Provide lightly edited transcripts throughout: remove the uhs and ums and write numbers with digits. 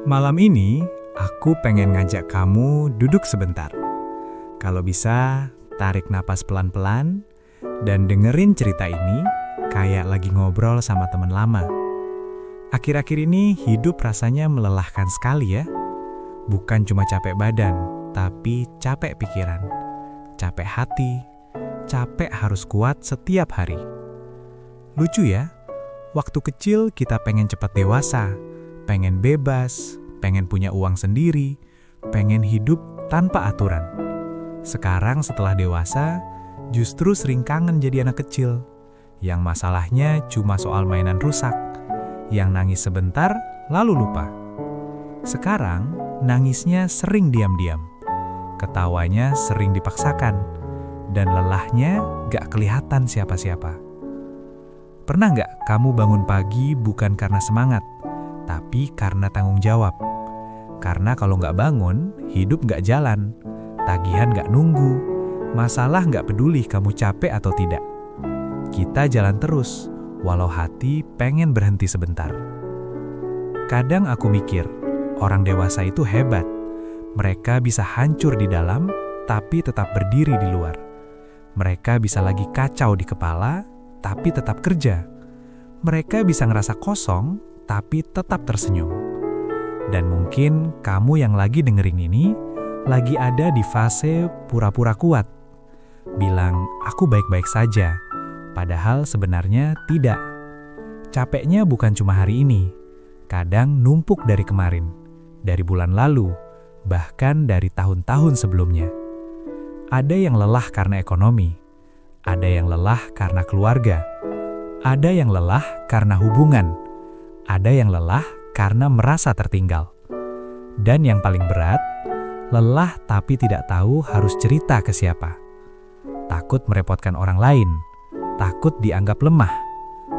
Malam ini, aku pengen ngajak kamu duduk sebentar. Kalau bisa, tarik napas pelan-pelan dan dengerin cerita ini kayak lagi ngobrol sama teman lama. Akhir-akhir ini hidup rasanya melelahkan sekali ya. Bukan cuma capek badan, tapi capek pikiran, capek hati, capek harus kuat setiap hari. Lucu ya, waktu kecil kita pengen cepat dewasa, pengen bebas, pengen punya uang sendiri, pengen hidup tanpa aturan. Sekarang setelah dewasa, justru sering kangen jadi anak kecil. Yang masalahnya cuma soal mainan rusak, yang nangis sebentar lalu lupa. Sekarang nangisnya sering diam-diam, ketawanya sering dipaksakan, dan lelahnya gak kelihatan siapa-siapa. Pernah gak kamu bangun pagi bukan karena semangat, tapi karena tanggung jawab? Karena kalau gak bangun, hidup gak jalan, tagihan gak nunggu, masalah gak peduli kamu capek atau tidak. Kita jalan terus, walau hati pengen berhenti sebentar. Kadang aku mikir, orang dewasa itu hebat. Mereka bisa hancur di dalam, tapi tetap berdiri di luar. Mereka bisa lagi kacau di kepala, tapi tetap kerja. Mereka bisa ngerasa kosong, tapi tetap tersenyum. Dan mungkin kamu yang lagi dengerin ini, lagi ada di fase pura-pura kuat. Bilang, aku baik-baik saja, padahal sebenarnya tidak. Capeknya bukan cuma hari ini, kadang numpuk dari kemarin, dari bulan lalu, bahkan dari tahun-tahun sebelumnya. Ada yang lelah karena ekonomi, ada yang lelah karena keluarga, ada yang lelah karena hubungan, ada yang lelah karena merasa tertinggal. Dan yang paling berat, lelah tapi tidak tahu harus cerita ke siapa. Takut merepotkan orang lain, takut dianggap lemah,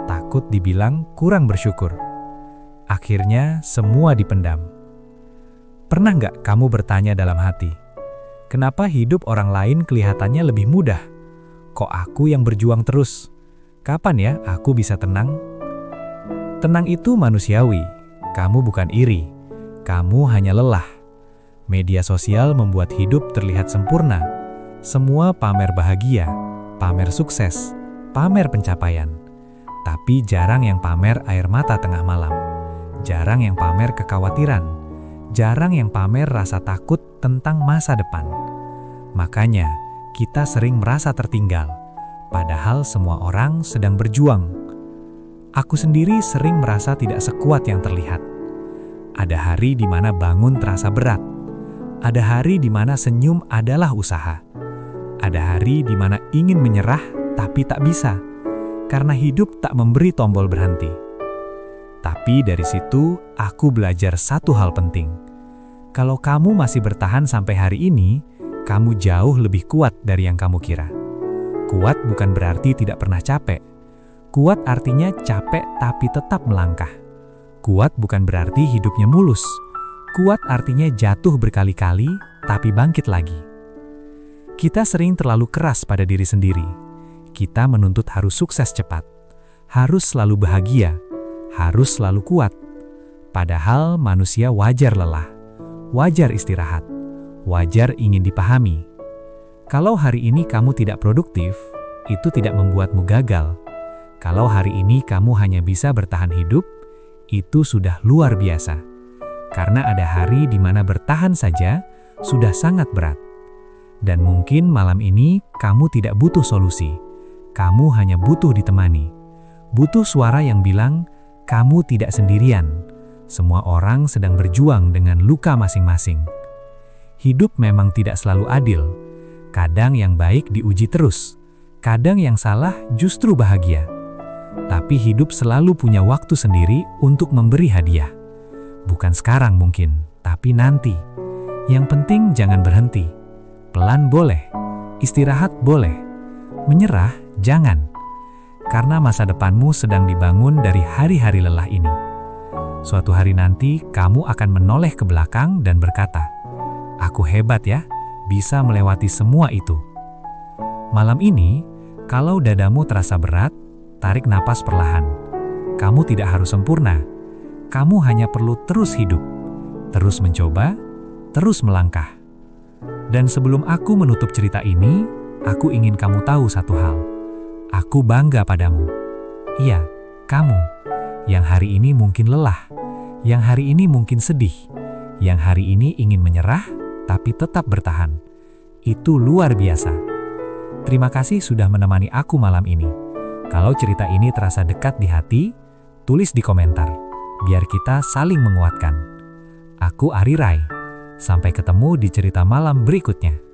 takut dibilang kurang bersyukur. Akhirnya semua dipendam. Pernah nggak kamu bertanya dalam hati, kenapa hidup orang lain kelihatannya lebih mudah? Kok aku yang berjuang terus? Kapan ya aku bisa tenang? Tenang itu manusiawi. Kamu bukan iri. Kamu hanya lelah. Media sosial membuat hidup terlihat sempurna. Semua pamer bahagia, pamer sukses, pamer pencapaian. Tapi jarang yang pamer air mata tengah malam. Jarang yang pamer kekhawatiran. Jarang yang pamer rasa takut tentang masa depan. Makanya, kita sering merasa tertinggal, padahal semua orang sedang berjuang. Aku sendiri sering merasa tidak sekuat yang terlihat. Ada hari di mana bangun terasa berat. Ada hari di mana senyum adalah usaha. Ada hari di mana ingin menyerah tapi tak bisa, karena hidup tak memberi tombol berhenti. Tapi dari situ aku belajar satu hal penting. Kalau kamu masih bertahan sampai hari ini, kamu jauh lebih kuat dari yang kamu kira. Kuat bukan berarti tidak pernah capek. Kuat artinya capek tapi tetap melangkah. Kuat bukan berarti hidupnya mulus. Kuat artinya jatuh berkali-kali tapi bangkit lagi. Kita sering terlalu keras pada diri sendiri. Kita menuntut harus sukses cepat, harus selalu bahagia, harus selalu kuat. Padahal manusia wajar lelah, wajar istirahat, wajar ingin dipahami. Kalau hari ini kamu tidak produktif, itu tidak membuatmu gagal. Kalau hari ini kamu hanya bisa bertahan hidup, itu sudah luar biasa. Karena ada hari di mana bertahan saja sudah sangat berat. Dan mungkin malam ini kamu tidak butuh solusi. Kamu hanya butuh ditemani. Butuh suara yang bilang, kamu tidak sendirian. Semua orang sedang berjuang dengan luka masing-masing. Hidup memang tidak selalu adil. Kadang yang baik diuji terus. Kadang yang salah justru bahagia. Tapi hidup selalu punya waktu sendiri untuk memberi hadiah. Bukan sekarang mungkin, tapi nanti. Yang penting jangan berhenti. Pelan boleh, istirahat boleh, menyerah jangan. Karena masa depanmu sedang dibangun dari hari-hari lelah ini. Suatu hari nanti kamu akan menoleh ke belakang dan berkata, aku hebat ya, bisa melewati semua itu. Malam ini, kalau dadamu terasa berat, tarik napas perlahan. Kamu tidak harus sempurna. Kamu hanya perlu terus hidup. terus mencoba, terus melangkah. Dan sebelum aku menutup cerita ini, aku ingin kamu tahu satu hal. Aku bangga padamu. Iya, kamu yang hari ini mungkin lelah, yang hari ini mungkin sedih, yang hari ini ingin menyerah tapi tetap bertahan. Itu luar biasa. Terima kasih sudah menemani aku malam ini. Kalau cerita ini terasa dekat di hati, tulis di komentar, biar kita saling menguatkan. Aku Ari Rai. Sampai ketemu di cerita malam berikutnya.